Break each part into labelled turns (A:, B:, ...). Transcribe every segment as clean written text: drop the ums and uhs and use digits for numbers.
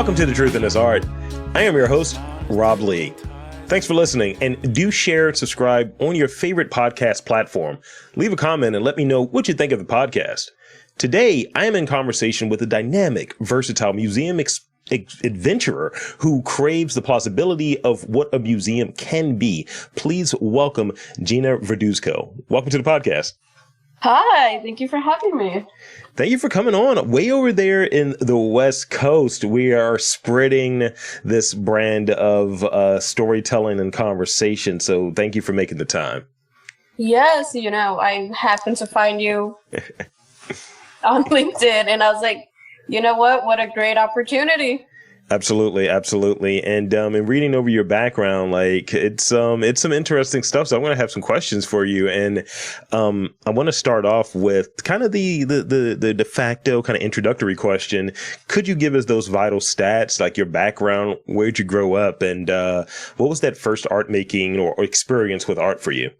A: Welcome to The Truth in This Art. I am your host, Rob Lee. Thanks for listening, and do share and subscribe on your favorite podcast platform. Leave a comment and let me know what you think of the podcast. Today, I am in conversation with a dynamic, versatile museum adventurer who craves the plausibility of what a museum can be. Please welcome Gyna Verduzco. Welcome to the podcast.
B: Hi, thank you for having me.
A: Thank you for coming on. Way over there in the West Coast, we are spreading this brand of storytelling and conversation. So thank you for making the time.
B: Yes, I happened to find you on LinkedIn, and I was like, you know what? What a great opportunity.
A: Absolutely, absolutely. And in reading over your background, like it's some interesting stuff. So I want to have some questions for you. And I want to start off with kind of the de facto kind of introductory question. Could you give us those vital stats, like your background, where'd you grow up, and what was that first art making or experience with art for you?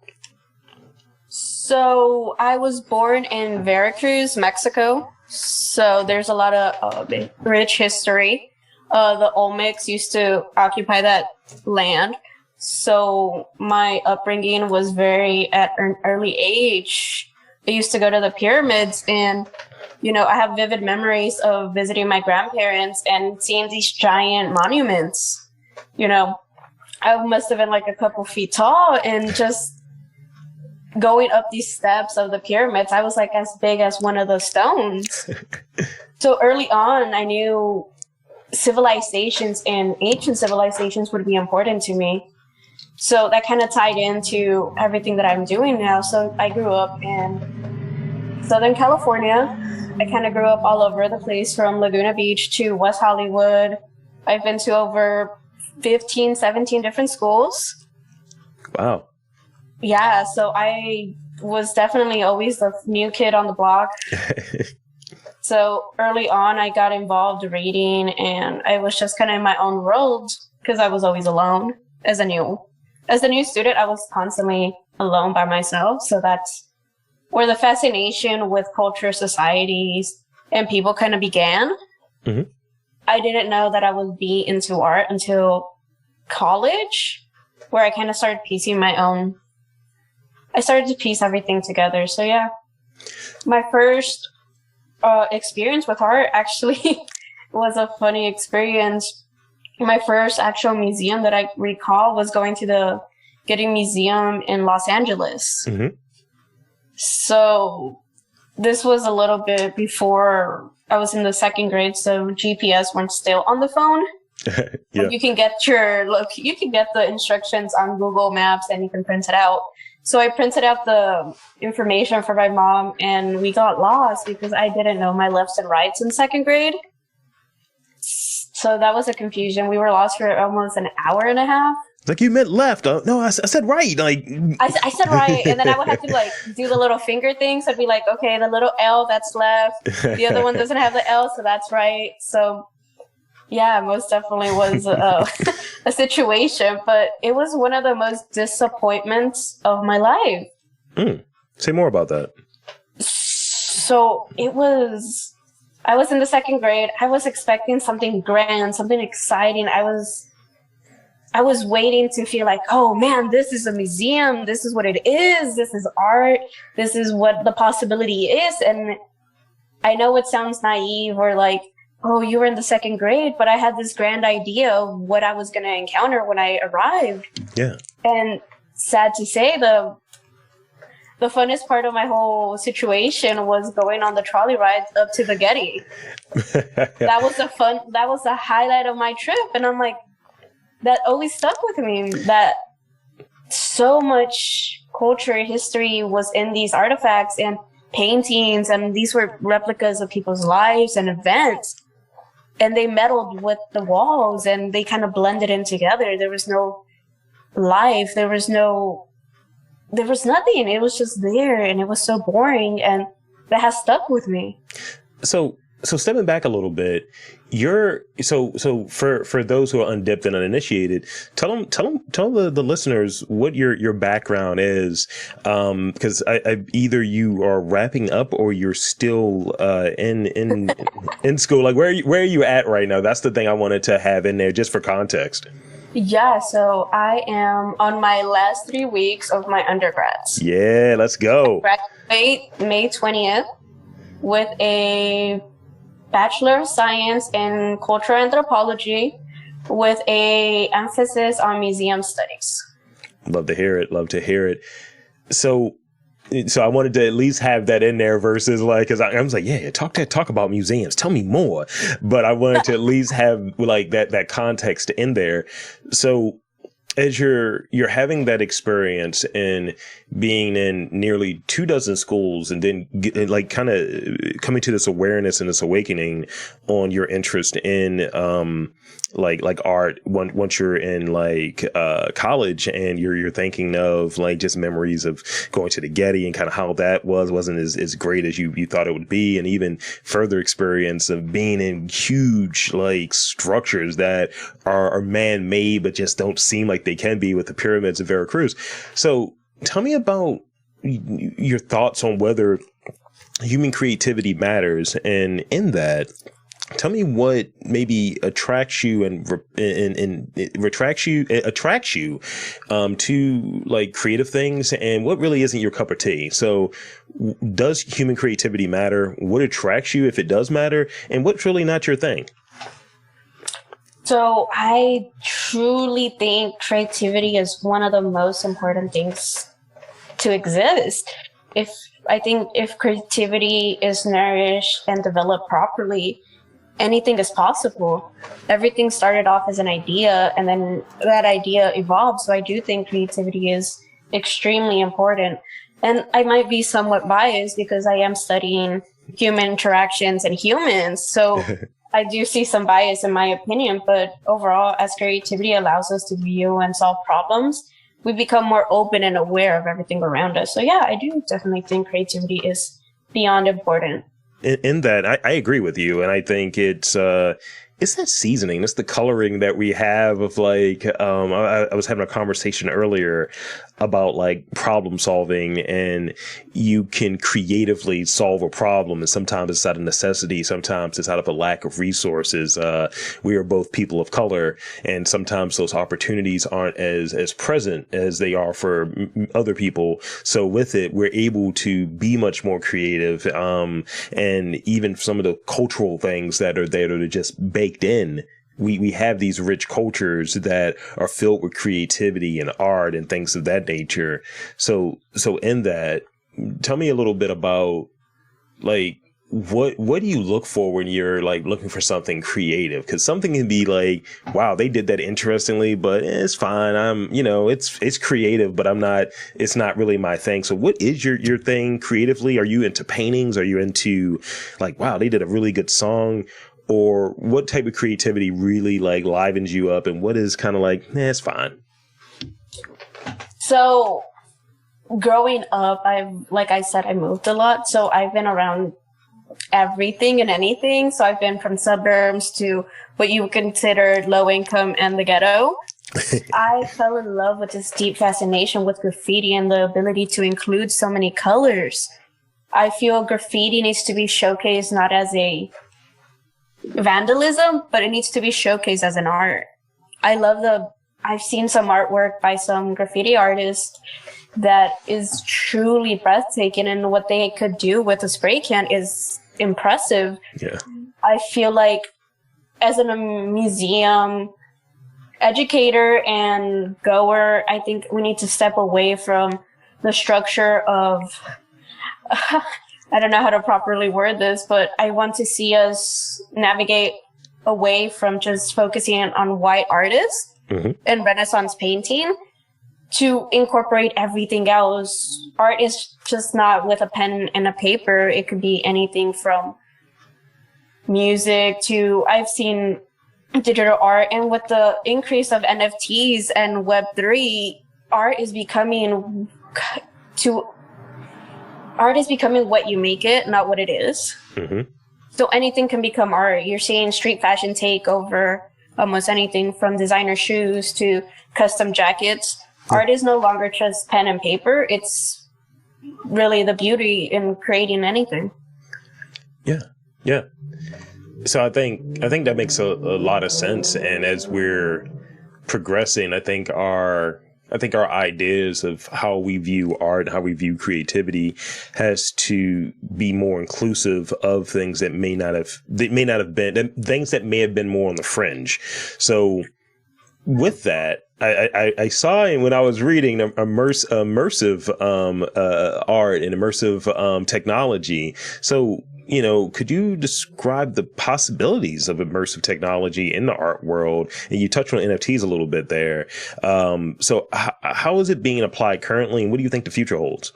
B: So I was born in Veracruz, Mexico. So there's a lot of rich history. The Olmecs used to occupy that land. So my upbringing was at an early age. I used to go to the pyramids, and, I have vivid memories of visiting my grandparents and seeing these giant monuments. I must have been like a couple feet tall, and just going up these steps of the pyramids, I was like as big as one of the stones. So early on, I knew civilizations and ancient civilizations would be important to me. So that kind of tied into everything that I'm doing now. So I grew up in Southern California. I kind of grew up all over the place, from Laguna Beach to West Hollywood. I've been to over 15, 17 different schools.
A: Wow.
B: Yeah, so I was definitely always the new kid on the block. So early on, I got involved reading, and I was just kind of in my own world because I was always alone as a new student. I was constantly alone by myself. So that's where the fascination with culture, societies, and people kind of began. Mm-hmm. I didn't know that I would be into art until college, where I kind of started I started to piece everything together. So yeah, my first experience with art actually was a funny experience. My first actual museum that I recall was going to the Getty Museum in Los Angeles. Mm-hmm. So this was a little bit before I was in the second grade, so GPS weren't still on the phone. Yeah. You can get the instructions on Google Maps, and you can print it out. So I printed out the information for my mom, and we got lost because I didn't know my lefts and rights in second grade. So that was a confusion. We were lost for almost an hour and a half.
A: Like, you meant left. No, I said right. Like
B: I said right, and then I would have to do the little finger things. I'd be like, okay, the little L, that's left. The other one doesn't have the L, so that's right. So yeah, most definitely was a situation, but it was one of the most disappointments of my life.
A: Say more about that.
B: So I was in the second grade. I was expecting something grand, something exciting. I was waiting to feel like, oh man, this is a museum. This is what it is. This is art. This is what the possibility is. And I know it sounds naive or like, oh, you were in the second grade, but I had this grand idea of what I was going to encounter when I arrived. Yeah. And sad to say, the funnest part of my whole situation was going on the trolley ride up to the Getty. That was the highlight of my trip. And I'm like, that always stuck with me, that so much culture, history was in these artifacts and paintings, and these were replicas of people's lives and events. And they meddled with the walls, and they kind of blended in together. There was no life. There was nothing. It was just there, and it was so boring, and that has stuck with me.
A: So So stepping back a little bit, so for those who are undipped and uninitiated, tell the listeners what your background is, because I either you are wrapping up or you're still in school. Like where are you at right now? That's the thing I wanted to have in there just for context.
B: Yeah, so I am on my last 3 weeks of my undergrads.
A: Yeah, let's go.
B: I graduate May 20th with a Bachelor of Science in Cultural Anthropology with a emphasis on museum studies.
A: Love to hear it. So I wanted to at least have that in there versus like, cause I was like, yeah, talk about museums. Tell me more. But I wanted to at least have like that context in there. So as you're having that experience in being in nearly 24 schools and then like kind of coming to this awareness and this awakening on your interest in like art once you're in like college and you're thinking of like just memories of going to the Getty and kind of how that wasn't as great as you thought it would be, and even further experience of being in huge like structures that are man-made but just don't seem like they can be, with the pyramids of Veracruz. So tell me about your thoughts on whether human creativity matters, and in that, tell me what maybe attracts you to like creative things, and what really isn't your cup of tea. So does human creativity matter? What attracts you if it does matter? And what's really not your thing?
B: So I truly think creativity is one of the most important things to exist. I think if creativity is nourished and developed properly, anything is possible. Everything started off as an idea, and then that idea evolved. So I do think creativity is extremely important. And I might be somewhat biased because I am studying human interactions and humans. So I do see some bias in my opinion, but overall, as creativity allows us to view and solve problems, we become more open and aware of everything around us. So yeah, I do definitely think creativity is beyond important.
A: In that, I agree with you, and I think it's that seasoning, it's the coloring that we have of like, I was having a conversation earlier about like problem solving, and you can creatively solve a problem. And sometimes it's out of necessity. Sometimes it's out of a lack of resources. We are both people of color, and sometimes those opportunities aren't as present as they are for other people. So with it, we're able to be much more creative. And even some of the cultural things that are there that are just baked in. We have these rich cultures that are filled with creativity and art and things of that nature. So in that, tell me a little bit about like what do you look for when you're like looking for something creative? Because something can be like, wow, they did that interestingly, but it's fine. It's creative, but it's not really my thing. So what is your thing creatively? Are you into paintings? Are you into like, wow, they did a really good song? Or what type of creativity really like livens you up, and what is kind of like, it's fine?
B: So growing up, like I said, I moved a lot. So I've been around everything and anything. So I've been from suburbs to what you would consider low income and the ghetto. I fell in love with this deep fascination with graffiti and the ability to include so many colors. I feel graffiti needs to be showcased not as a vandalism, but it needs to be showcased as an art. I've seen some artwork by some graffiti artists that is truly breathtaking, and what they could do with a spray can is impressive.
A: Yeah.
B: I feel like as a museum educator and goer, I think we need to step away from the structure of I don't know how to properly word this, but I want to see us navigate away from just focusing on white artists and Renaissance painting to incorporate everything else. Art is just not with a pen and a paper. It could be anything from music to, I've seen digital art, and with the increase of NFTs and Web3, art is becoming what you make it, not what it is. So anything can become art. You're seeing street fashion take over almost anything from designer shoes to custom jackets. Art is no longer just pen and paper. It's really the beauty in creating anything.
A: Yeah. Yeah. So I think that makes a lot of sense. And as we're progressing, I think our ideas of how we view art, how we view creativity has to be more inclusive of things that may not have been things that may have been more on the fringe. So with that, I saw when I was reading immersive art and immersive technology. So, could you describe the possibilities of immersive technology in the art world? And you touched on NFTs a little bit there. So how is it being applied currently, and what do you think the future holds?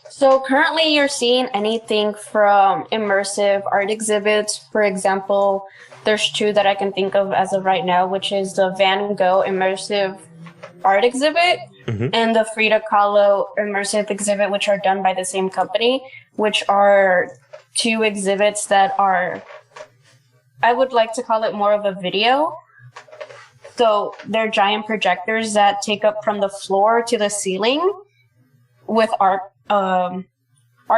B: So currently you're seeing anything from immersive art exhibits. For example, there's two that I can think of as of right now, which is the Van Gogh immersive art exhibit and the Frida Kahlo immersive exhibit, which are done by the same company, which are two exhibits that are, I would like to call it more of a video. So they're giant projectors that take up from the floor to the ceiling with art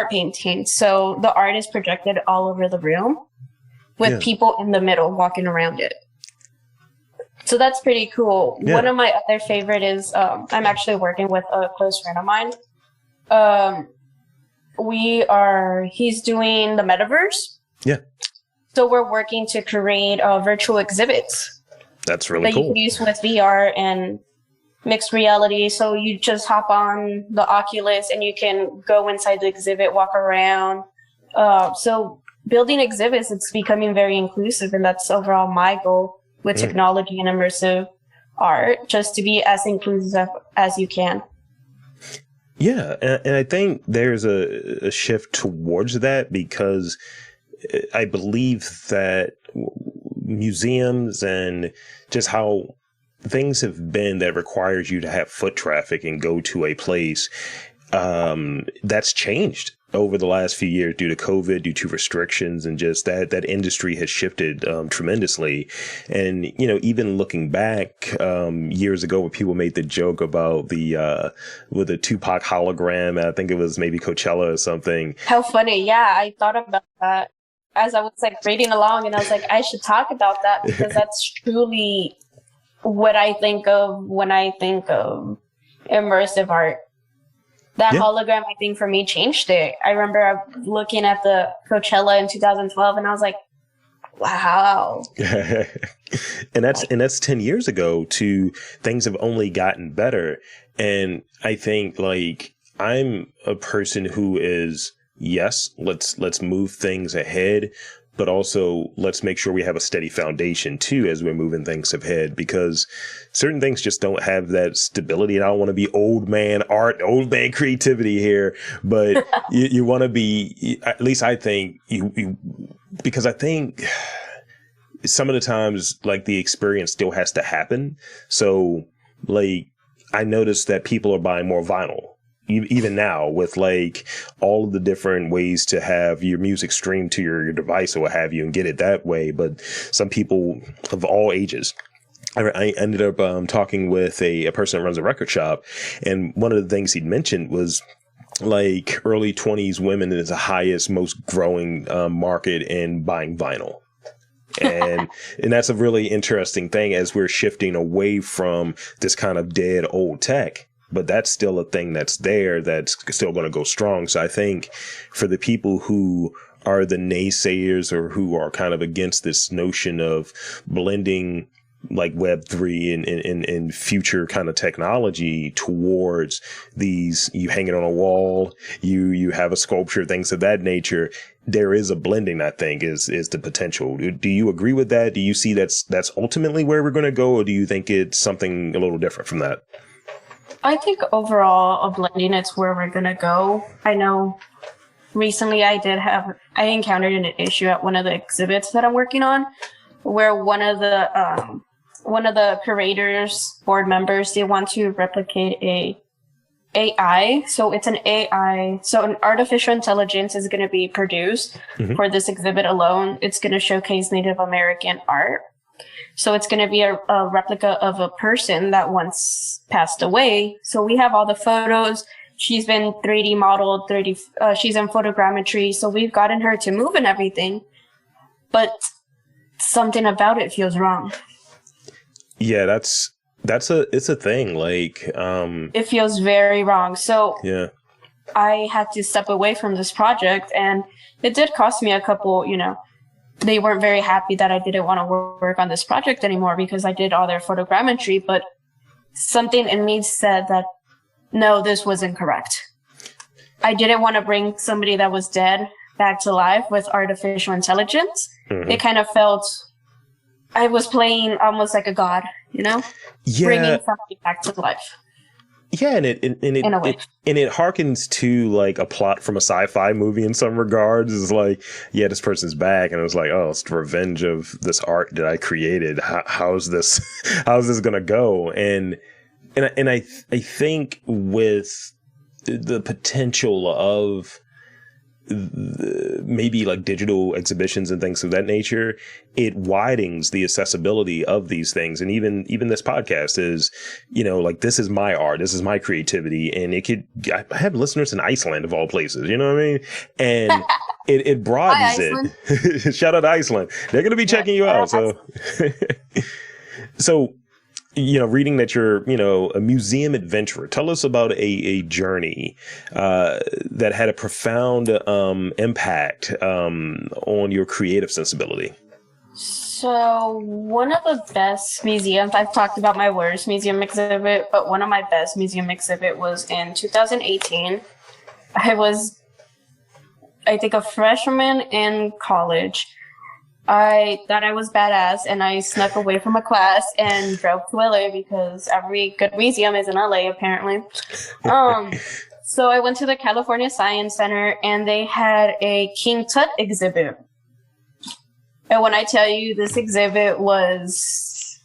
B: painting. So the art is projected all over the room with people in the middle walking around it. So that's pretty cool. Yeah. One of my other favorite is I'm actually working with a close friend of mine. He's doing the metaverse. Yeah. So we're working to create virtual exhibits.
A: That's really cool.
B: That you can use with VR and mixed reality. So you just hop on the Oculus and you can go inside the exhibit, walk around. So building exhibits, it's becoming very inclusive, and that's overall my goal with technology and immersive art, just to be as inclusive as you can.
A: Yeah, and I think there's a shift towards that, because I believe that museums and just how things have been that requires you to have foot traffic and go to a place, that's changed over the last few years due to COVID, due to restrictions, and just that industry has shifted tremendously. And, even looking back years ago, when people made the joke about with the Tupac hologram, I think it was maybe Coachella or something.
B: How funny. Yeah, I thought about that as I was reading along, and I was like, I should talk about that, because that's truly what I think of when I think of immersive art. That hologram, I think, for me changed it. I remember looking at the Coachella in 2012, and I was like, wow.
A: And that's 10 years ago. Things have only gotten better. And I think I'm a person who is, yes, let's move things ahead, but also let's make sure we have a steady foundation too as we're moving things ahead, because certain things just don't have that stability. And I don't want to be old man art, old man creativity here, but you want to be, at least I think because I think some of the times the experience still has to happen. So I noticed that people are buying more vinyl. Even now, with all of the different ways to have your music streamed to your device or what have you and get it that way. But some people of all ages, I ended up talking with a person that runs a record shop. And one of the things he'd mentioned was early 20s women is the highest, most growing market in buying vinyl. And that's a really interesting thing as we're shifting away from this kind of dead old tech. But that's still a thing that's there, that's still going to go strong. So I think for the people who are the naysayers or who are kind of against this notion of blending Web3 and future kind of technology towards these, you hang it on a wall, you have a sculpture, things of that nature, there is a blending, I think, is the potential. Do you agree with that? Do you see that's ultimately where we're going to go, or do you think it's something a little different from that?
B: I think overall, a blending, it's where we're going to go. I know recently I encountered an issue at one of the exhibits that I'm working on, where one of the curators, board members, they want to replicate a AI. So it's an AI. So an artificial intelligence is going to be produced for this exhibit alone. It's going to showcase Native American art. So it's going to be a replica of a person that once passed away. So we have all the photos. She's been 3D modeled, she's in photogrammetry. So we've gotten her to move and everything. But something about it feels wrong.
A: Yeah, it's a thing. Like,
B: it feels very wrong. So
A: yeah,
B: I had to step away from this project, and it did cost me a couple, they weren't very happy that I didn't want to work on this project anymore because I did all their photogrammetry, but something in me said that, no, this wasn't correct. I didn't want to bring somebody that was dead back to life with artificial intelligence. It kind of felt I was playing almost like a god,
A: Yeah.
B: bringing somebody back to life.
A: Yeah, and it harkens to like a plot from a sci-fi movie in some regards. It's like, yeah, this person's back, and it was like, oh, it's the revenge of this art that I created. How's this gonna go? And I think with the potential of maybe like digital exhibitions and things of that nature, it widens the accessibility of these things. And even this podcast is, like, this is my art, this is my creativity, and I have listeners in Iceland of all places, you know what I mean? And it broadens it. Shout out to Iceland. They're going to be checking you out. So reading that you're, a museum adventurer. Tell us about a journey that had a profound impact on your creative sensibility.
B: So one of the best museums, I've talked about my worst museum exhibit, but one of my best museum exhibit was in 2018. I was, I think, a freshman in college. I thought I was badass, and I snuck away from a class and drove to LA because every good museum is in LA, apparently. So I went to the California Science Center, and they had a King Tut exhibit. And when I tell you, this exhibit was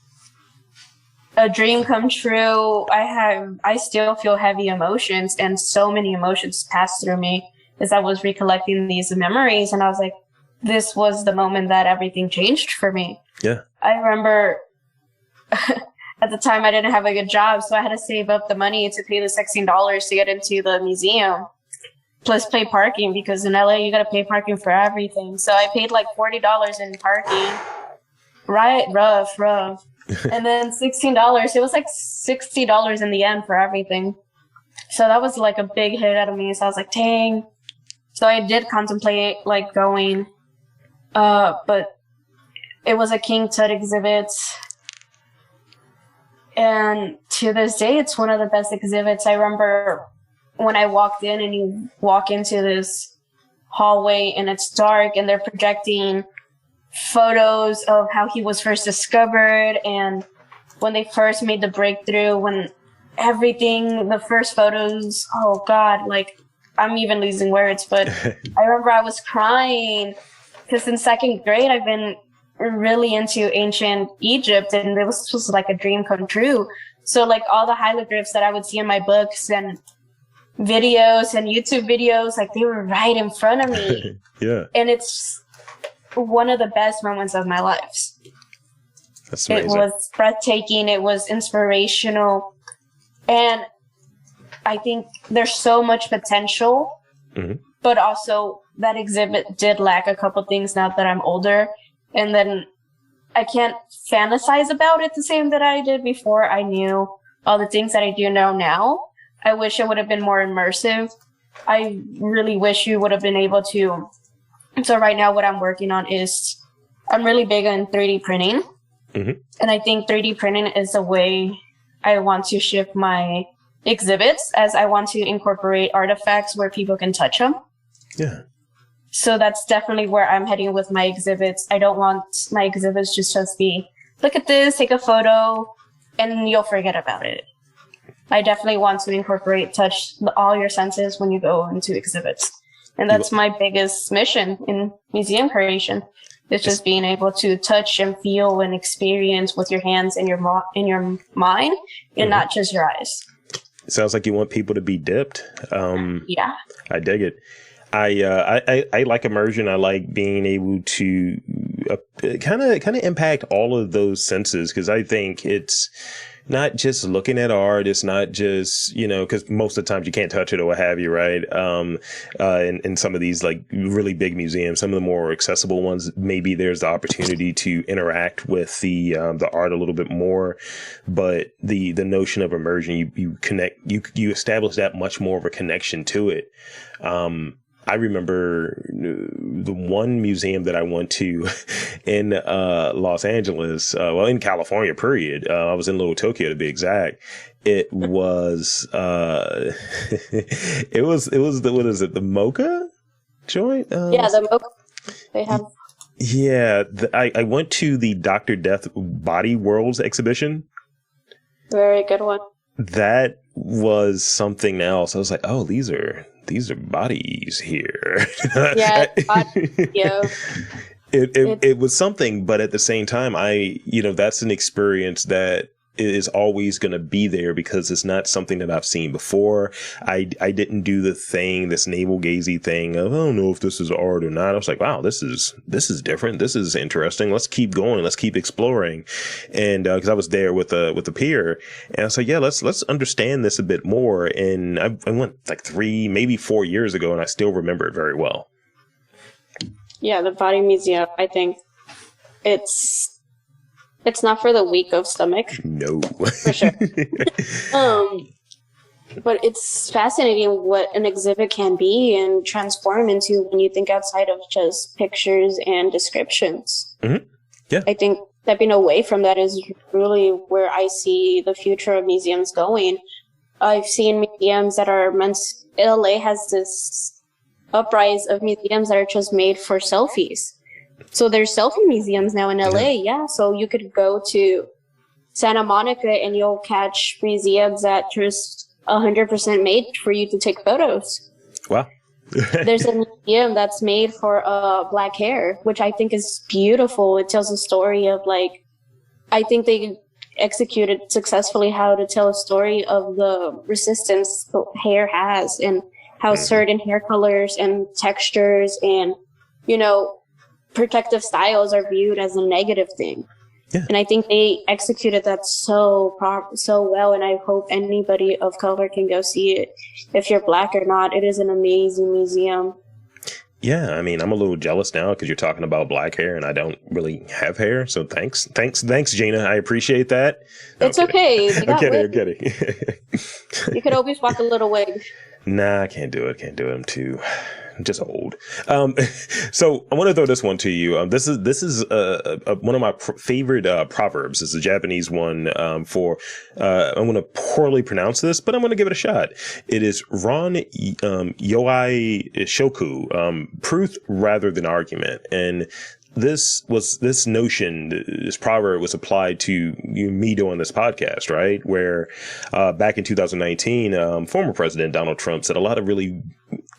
B: a dream come true, I still feel heavy emotions, and so many emotions passed through me as I was recollecting these memories, and I was like, this was the moment that everything changed for me.
A: Yeah.
B: I remember at the time I didn't have a good job, so I had to save up the money to pay the $16 to get into the museum, plus pay parking, because in LA you got to pay parking for everything. So I paid like $40 in parking. Right, rough. And then $16, it was like $60 in the end for everything. So that was like a big hit out of me. So I was like, dang. So I did contemplate like going. But it was a King Tut exhibit, and to this day, it's one of the best exhibits. I remember when I walked in, and you walk into this hallway, and it's dark, and they're projecting photos of how he was first discovered, and when they first made the breakthrough, when everything, the first photos, oh God, like, I'm even losing words, but I remember I was crying. Because in second grade, I've been really into ancient Egypt, and this was like a dream come true. So like all the hieroglyphs that I would see in my books and videos and YouTube videos, like they were right in front of me.
A: Yeah.
B: And it's one of the best moments of my life.
A: That's amazing.
B: It was breathtaking. It was inspirational. And I think there's so much potential, but also that exhibit did lack a couple things now that I'm older. And then I can't fantasize about it the same that I did before I knew all the things that I do know now. I wish it would have been more immersive. I really wish you would have been able to. So right now what I'm working on is I'm really big on 3D printing. And I think 3D printing is a way I want to shift my exhibits, as I want to incorporate artifacts where people can touch them.
A: Yeah.
B: So that's definitely where I'm heading with my exhibits. I don't want my exhibits just be, look at this, take a photo, and you'll forget about it. I definitely want to incorporate touch all your senses when you go into exhibits. And that's my biggest mission in museum creation. It's just being able to touch and feel and experience with your hands and your mind, and not just your eyes.
A: Sounds like you want people to be dipped.
B: Yeah.
A: I dig it. I like immersion. I like being able to kind of impact all of those senses, because I think it's not just looking at art. It's not just, because most of the times you can't touch it or what have you, right? In some of these like really big museums, some of the more accessible ones, maybe there's the opportunity to interact with the art a little bit more. But the notion of immersion, you connect, you establish that much more of a connection to it. I remember the one museum that I went to in Los Angeles, in California, period. I was in Little Tokyo to be exact. It was, it was what is it? The Mocha joint?
B: Yeah, the Mocha. They have.
A: Yeah, I went to the Dr. Death Body Worlds exhibition.
B: Very good one.
A: That was something else. I was like, oh, these are bodies here.
B: Yeah, yeah.
A: It was something, but at the same time, that's an experience that is always going to be there, because it's not something that I've seen before. I didn't do this navel gazing thing of, I don't know if this is art or not. I was like, wow, this is different. This is interesting. Let's keep going. Let's keep exploring. And because I was there with a peer, and I was like, yeah, let's understand this a bit more. And I went like 3, maybe 4 years ago, and I still remember it very well.
B: Yeah, the Body Museum, I think it's not for the weak of stomach.
A: No.
B: For sure. But it's fascinating what an exhibit can be and transform into when you think outside of just pictures and descriptions.
A: Mm-hmm. Yeah.
B: I think stepping away from that is really where I see the future of museums going. I've seen museums that are LA has this uprise of museums that are just made for selfies. So there's selfie museums now in LA, yeah. So you could go to Santa Monica and you'll catch museums that just 100% made for you to take photos.
A: Wow.
B: There's a museum that's made for black hair, which I think is beautiful. It tells a story of I think they executed successfully how to tell a story of the resistance the hair has, and how certain hair colors and textures and, protective styles are viewed as a negative thing. Yeah. And I think they executed that so well, and I hope anybody of color can go see it. If you're black or not, it is an amazing museum.
A: Yeah, I mean, I'm a little jealous now because you're talking about black hair and I don't really have hair. So thanks, Gyna. I appreciate that. No,
B: it's okay.
A: I'm kidding.
B: You could always walk a little wig.
A: Nah, I can't do it. I'm just old. So I want to throw this one to you. This is one of my favorite proverbs. It's a Japanese one. I'm going to poorly pronounce this, but I'm going to give it a shot. It is Ron Yoai Shoku, truth rather than argument. And this proverb was applied to me doing this podcast, right? Where back in 2019, former President Donald Trump said a lot of really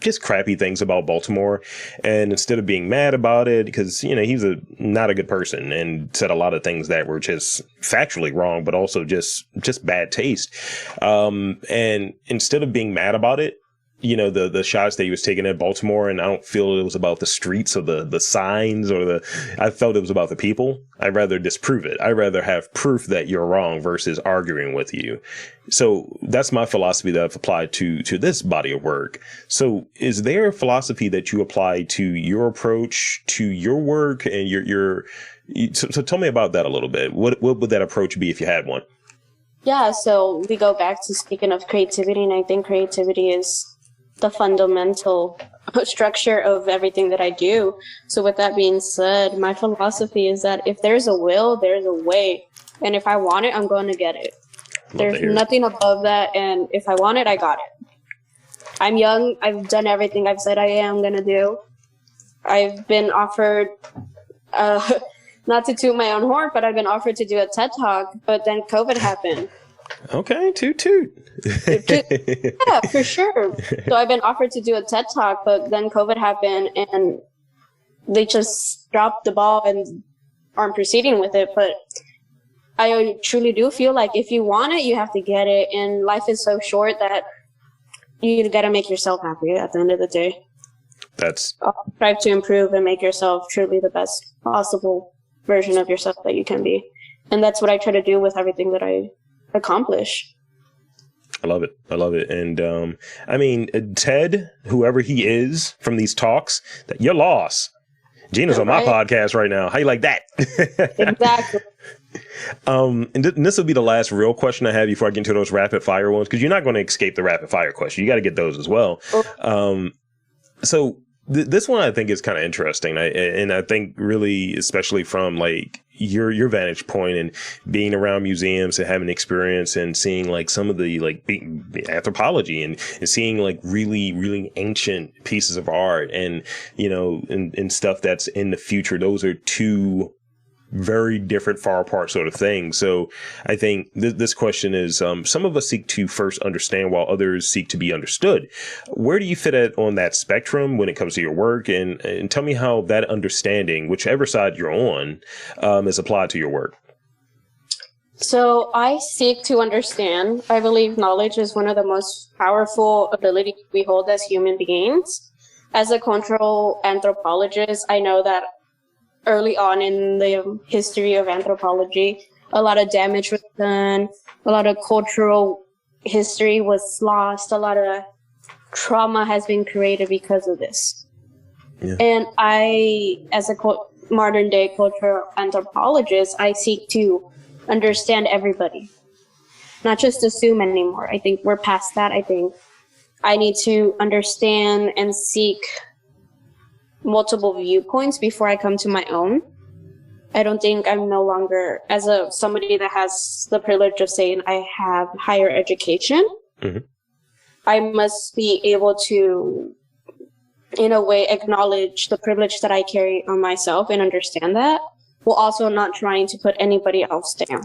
A: just crappy things about Baltimore. And instead of being mad about it, because, he's not a good person and said a lot of things that were just factually wrong, but also just bad taste. And instead of being mad about it, the shots that he was taking at Baltimore, and I don't feel it was about the streets or the signs I felt it was about the people. I'd rather disprove it. I'd rather have proof that you're wrong versus arguing with you. So that's my philosophy that I've applied to this body of work. So is there a philosophy that you apply to your approach to your work and so tell me about that a little bit. What would that approach be if you had one?
B: Yeah. So we go back to speaking of creativity, and I think creativity is the fundamental structure of everything that I do. So with that being said, my philosophy is that if there's a will, there's a way. And if I want it, I'm going to get it. There's nothing above that. And if I want it, I got it. I'm young. I've done everything I've said I am going to do. I've been offered, not to toot my own horn, but I've been offered to do a TED Talk, but then COVID happened.
A: Okay, toot.
B: Yeah, for sure. So I've been offered to do a TED Talk, but then COVID happened and they just dropped the ball and aren't proceeding with it. But I truly do feel like if you want it, you have to get it. And life is so short that you got to make yourself happy at the end of the day.
A: That's
B: strive to improve and make yourself truly the best possible version of yourself that you can be. And that's what I try to do with everything that I accomplish.
A: I love it. I love it. And I mean, Ted, whoever he is from these talks, that you're lost. Gina's on my podcast right now. How you like that?
B: Exactly.
A: And this will be the last real question I have before I get into those rapid fire ones, because you're not going to escape the rapid fire question. You got to get those as well. So this one I think is kind of interesting. And I think really, especially from like your vantage point and being around museums and having experience and seeing like some of the like anthropology and seeing like really, really ancient pieces of art and, you know, and stuff that's in the future. Those are two very different, far apart sort of things. So I think this question is, some of us seek to first understand while others seek to be understood. Where do you fit on that spectrum when it comes to your work? And tell me how that understanding, whichever side you're on, is applied to your work.
B: So I seek to understand. I believe knowledge is one of the most powerful abilities we hold as human beings. As a cultural anthropologist, I know that early on in the history of anthropology, a lot of damage was done, a lot of cultural history was lost, a lot of trauma has been created because of this. Yeah. And I, as a modern day cultural anthropologist, I seek to understand everybody, not just assume anymore. I think we're past that. I think I need to understand and seek multiple viewpoints before I come to my own. I don't think I'm no longer, as somebody that has the privilege of saying I have higher education, I must be able to, in a way, acknowledge the privilege that I carry on myself and understand that, while also not trying to put anybody else down.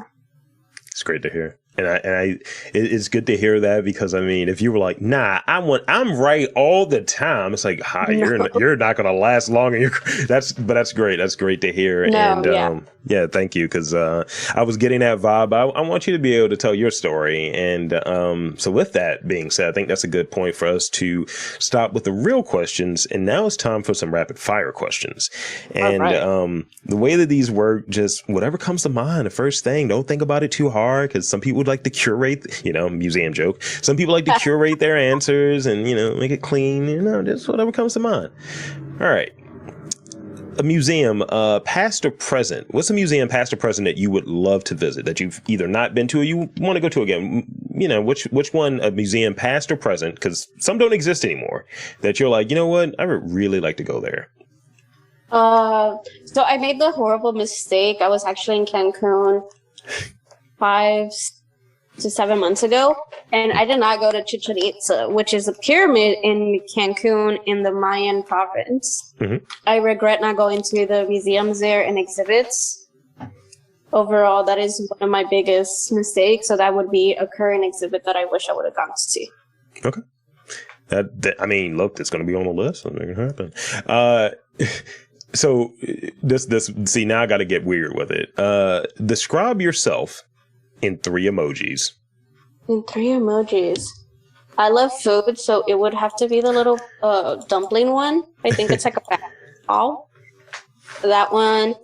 A: It's great to hear. And it's good to hear that, because I mean, if you were like, nah, I'm right all the time, it's like, hi, no. you're not going to last long. And that's great. That's great to hear. No, and yeah, thank you. Cause, I was getting that vibe. I want you to be able to tell your story. And, so with that being said, I think that's a good point for us to stop with the real questions. And now it's time for some rapid fire questions. And, the way that these work, just whatever comes to mind, the first thing, don't think about it too hard. Cause some people like to curate, museum joke. Some people like to curate their answers and, make it clean, just whatever comes to mind. All right. A museum, past or present. What's a museum, past or present, that you would love to visit, that you've either not been to or you want to go to again? Which one, a museum, past or present? Because some don't exist anymore, that you're like, you know what? I would really like to go there.
B: So I made the horrible mistake. I was actually in Cancun 5 to 7 months ago, and I did not go to Chichen Itza, which is a pyramid in Cancun in the Mayan province. I regret not going to the museums there and exhibits. Overall, that is one of my biggest mistakes. So that would be a current exhibit that I wish I would have gone to see. Okay.
A: I mean, look, it's going to be on the list. Something can happen. So see, now I got to get weird with it. Describe yourself in 3 emojis.
B: In 3 emojis. I love food, so it would have to be the little dumpling one. I think it's like a ball. That one.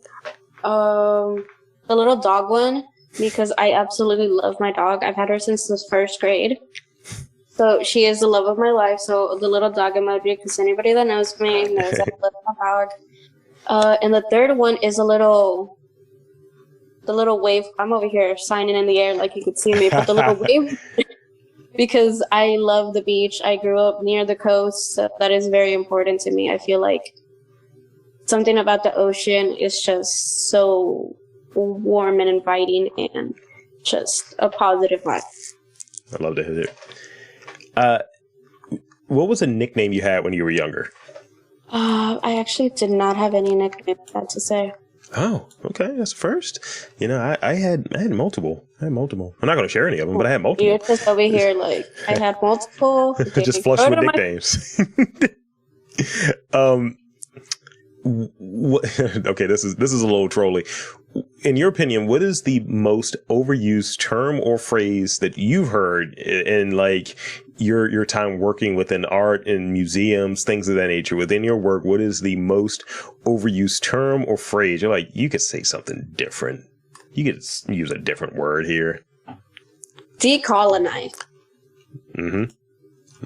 B: The little dog one, because I absolutely love my dog. I've had her since the 1st grade. So she is the love of my life. So the little dog emoji, because anybody that knows me knows that I love my dog. And the 3rd one is the little wave. I'm over here signing in the air like you could see me, but the little wave, because I love the beach. I grew up near the coast, so that is very important to me. I feel like something about the ocean is just so warm and inviting and just a positive vibe.
A: I love to hear it. What was a nickname you had when you were younger?
B: I actually did not have any nickname, I had to say.
A: Oh, okay. That's the first. I had multiple. I'm not going to share any of them, but I had multiple.
B: You're just over here like, I had multiple.
A: Just flushed with nicknames. Okay, this is a little trolly. In your opinion, what is the most overused term or phrase that you've heard in like your time working within art and museums, things of that nature? Within your work, what is the most overused term or phrase? You're like, you could say something different. You could use a different word here.
B: Decolonize.
A: Mm-hmm.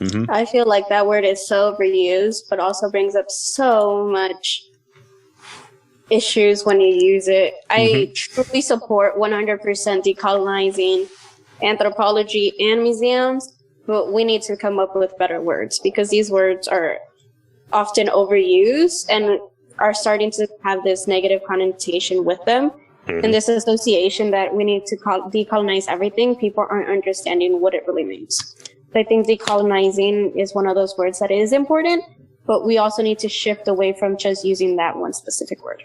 A: Mm-hmm.
B: I feel like that word is so overused, but also brings up so much issues when you use it. I truly support 100% decolonizing anthropology and museums, but we need to come up with better words because these words are often overused and are starting to have this negative connotation with them. And this association that we need to decolonize everything, people aren't understanding what it really means. I think decolonizing is one of those words that is important, but we also need to shift away from just using that one specific word.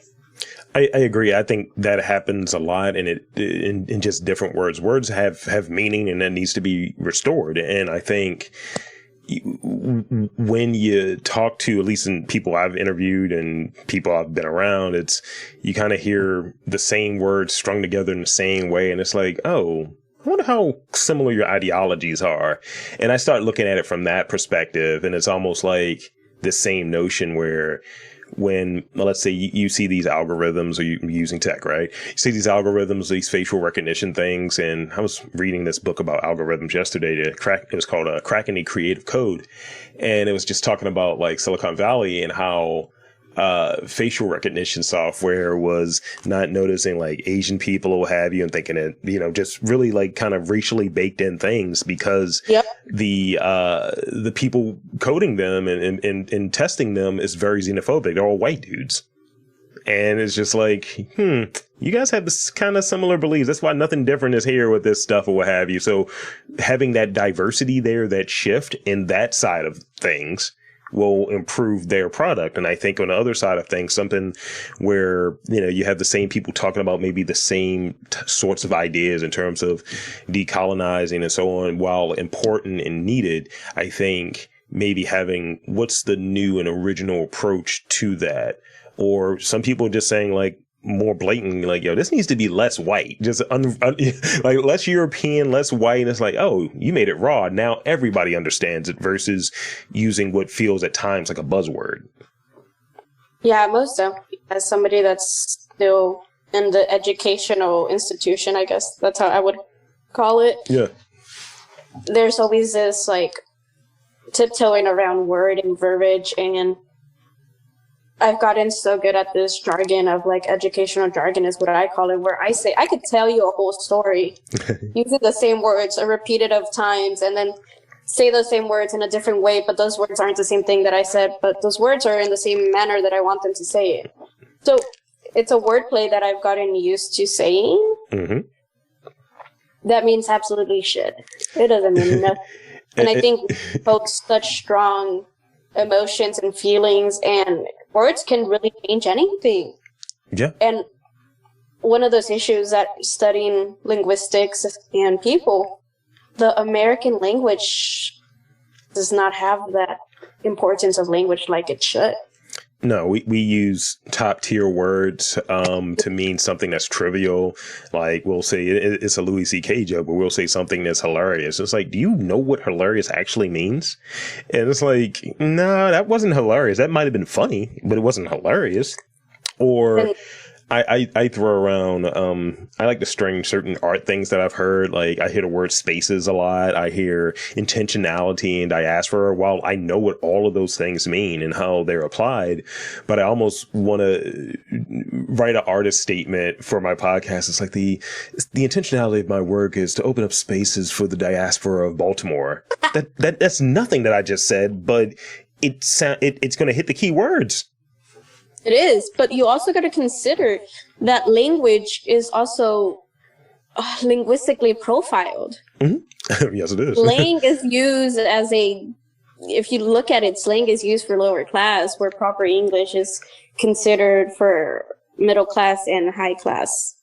A: I agree. I think that happens a lot in just different words. Words have meaning and that needs to be restored. And I think when you talk to, at least in people I've interviewed and people I've been around, it's you kind of hear the same words strung together in the same way. And it's like, oh, I wonder how similar your ideologies are. And I start looking at it from that perspective. And it's almost like the same notion where when, let's say you see these algorithms or you're using tech, right? You see these algorithms, these facial recognition things. And I was reading this book about algorithms yesterday it was called Cracking the Creative Code. And it was just talking about like Silicon Valley and how facial recognition software was not noticing like Asian people or what have you and thinking it, just really like kind of racially baked in things because the people coding them and testing them is very xenophobic. They're all white dudes. And it's just like, you guys have this kind of similar beliefs. That's why nothing different is here with this stuff or what have you. So having that diversity there, that shift in that side of things will improve their product. And I think on the other side of things, something where, you have the same people talking about maybe the same sorts of ideas in terms of decolonizing and so on, while important and needed, I think maybe having what's the new and original approach to that. Or some people are just saying like, more blatant, like, yo, this needs to be less white, just like less European, less white. And it's like, oh, you made it raw. Now everybody understands it versus using what feels at times like a buzzword.
B: Yeah, most definitely. As somebody that's still in the educational institution, I guess that's how I would call it. Yeah. There's always this like tiptoeing around word and verbiage, and I've gotten so good at this jargon of like educational jargon is what I call it, where I say, I could tell you a whole story using the same words a repeated of times and then say those same words in a different way, but those words aren't the same thing that I said, but those words are in the same manner that I want them to say it. So it's a wordplay that I've gotten used to saying. That means absolutely shit. It doesn't mean nothing. And I think folks such strong emotions and feelings, and words can really change anything. Yeah. And one of those issues that studying linguistics and people, the American language does not have that importance of language like it should.
A: No, we use top tier words to mean something that's trivial. Like we'll say it's a Louis C.K. joke, but we'll say something that's hilarious. It's like, do you know what hilarious actually means? And it's like, no, that wasn't hilarious. That might have been funny, but it wasn't hilarious. Or I throw around, I like to string certain art things that I've heard. Like I hear the word spaces a lot. I hear intentionality and diaspora. While I know what all of those things mean and how they're applied, but I almost want to write an artist statement for my podcast. It's like the intentionality of my work is to open up spaces for the diaspora of Baltimore. That's nothing that I just said, but it's going to hit the key words.
B: It is, but you also got to consider that language is also linguistically profiled.
A: Yes, it is.
B: Slang is used as if you look at it, slang is used for lower class, where proper English is considered for middle class and high class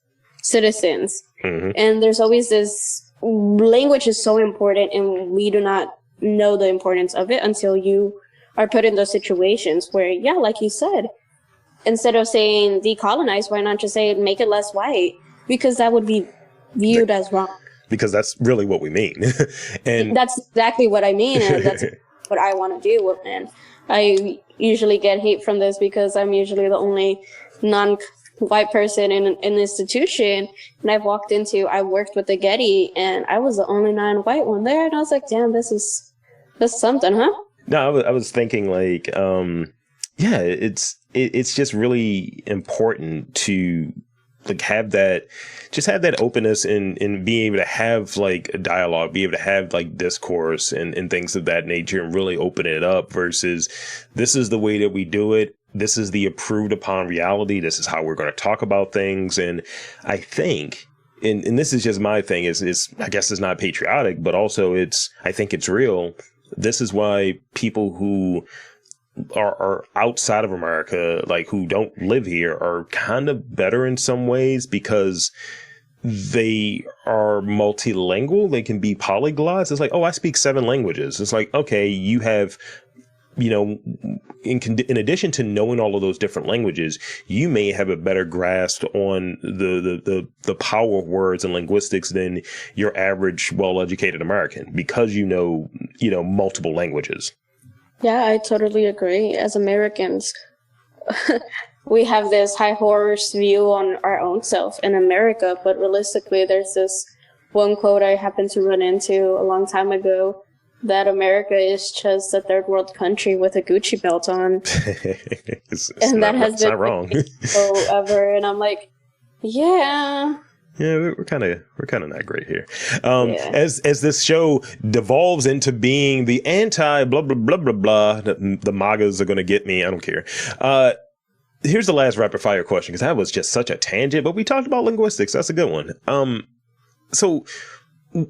B: citizens. And there's always this, language is so important, and we do not know the importance of it until you are put in those situations where, yeah, like you said, instead of saying decolonize, why not just say make it less white? Because that would be viewed as wrong.
A: Because that's really what we mean. And
B: that's exactly what I mean. And that's what I want to do. And I usually get hate from this because I'm usually the only non-white person in an institution. And I worked with the Getty, and I was the only non-white one there. And I was like, damn, that's something, huh?
A: No, I was thinking like, yeah, it's just really important to like have that openness and being able to have like a dialogue, be able to have like discourse and things of that nature, and really open it up versus this is the way that we do it. This is the approved upon reality. This is how we're going to talk about things. And I think, and this is just my thing, is I guess it's not patriotic, but also I think it's real. This is why people who are outside of America, like who don't live here, are kind of better in some ways because they are multilingual. They can be polyglots. It's like, oh, I speak 7 languages. It's like, okay, you have, you know, in addition to knowing all of those different languages, you may have a better grasp on the power of words and linguistics than your average well-educated American because you know multiple languages.
B: Yeah, I totally agree. As Americans, we have this high horse view on our own self in America, but realistically, there's this one quote I happened to run into a long time ago, that America is just a third world country with a Gucci belt on.
A: It's not wrong.
B: Forever. And I'm like, yeah.
A: Yeah, we're kind of not great here. As this show devolves into being the anti blah blah blah blah blah, the MAGAs are going to get me. I don't care. Here's the last rapid fire question, because that was just such a tangent. But we talked about linguistics. That's a good one. So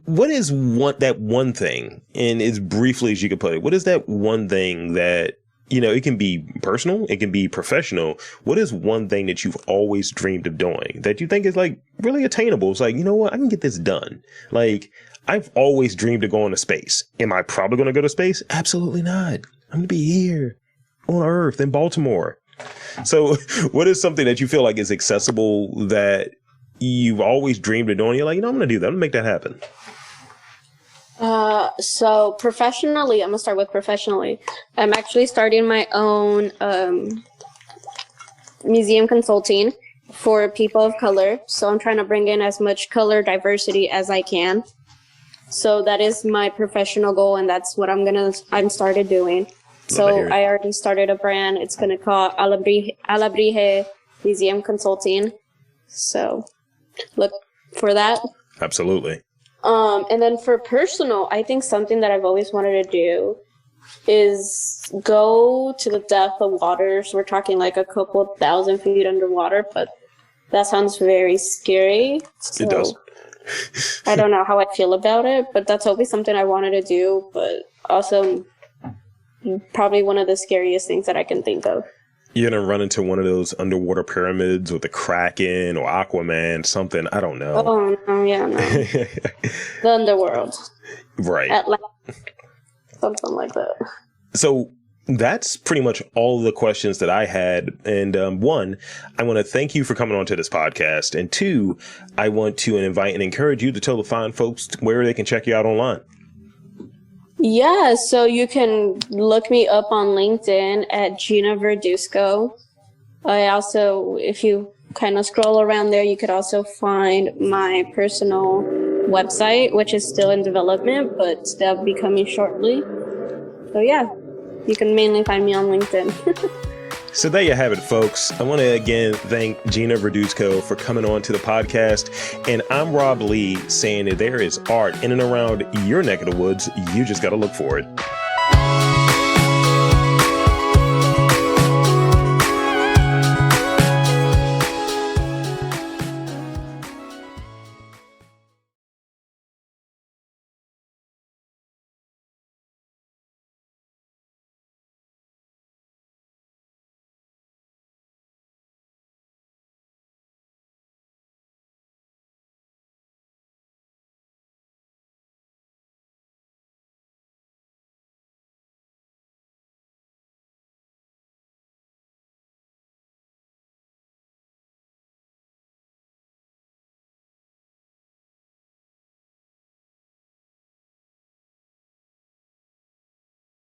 A: what is that one thing, and as briefly as you could put it, what is that one thing that, you know, it can be personal, it can be professional. What is one thing that you've always dreamed of doing that you think is like really attainable? It's like, you know what, I can get this done. Like, I've always dreamed of going to space. Am I probably going to go to space? Absolutely not. I'm going to be here on Earth in Baltimore. So what is something that you feel like is accessible that you've always dreamed of doing? You're like, you know, I'm going to do that. I'm going to make that happen.
B: So professionally, I'm gonna start with professionally. I'm actually starting my own museum consulting for people of color. So I'm trying to bring in as much color diversity as I can. So that is my professional goal, and that's what I'm started doing. So I already started a brand. It's gonna call Alabrije Museum Consulting. So look for that.
A: Absolutely.
B: And then for personal, I think something that I've always wanted to do is go to the depth of waters. We're talking like a couple 1,000 feet underwater, but that sounds very scary. So
A: it does.
B: I don't know how I feel about it, but that's always something I wanted to do, but also probably one of the scariest things that I can think of.
A: You're going to run into one of those underwater pyramids with the Kraken or Aquaman, something. I don't know.
B: Oh, no, yeah, no. The underworld.
A: Right.
B: Something like that.
A: So that's pretty much all the questions that I had. And one, I want to thank you for coming on to this podcast. And two, I want to invite and encourage you to tell the fine folks where they can check you out online.
B: Yeah, so you can look me up on LinkedIn at Gyna Verduzco. I also, if you kind of scroll around there, you could also find my personal website, which is still in development, but that'll be coming shortly. So yeah, you can mainly find me on LinkedIn.
A: So there you have it, folks. I want to again thank Gyna Verduzco for coming on to the podcast. And I'm Rob Lee, saying that there is art in and around your neck of the woods. You just got to look for it.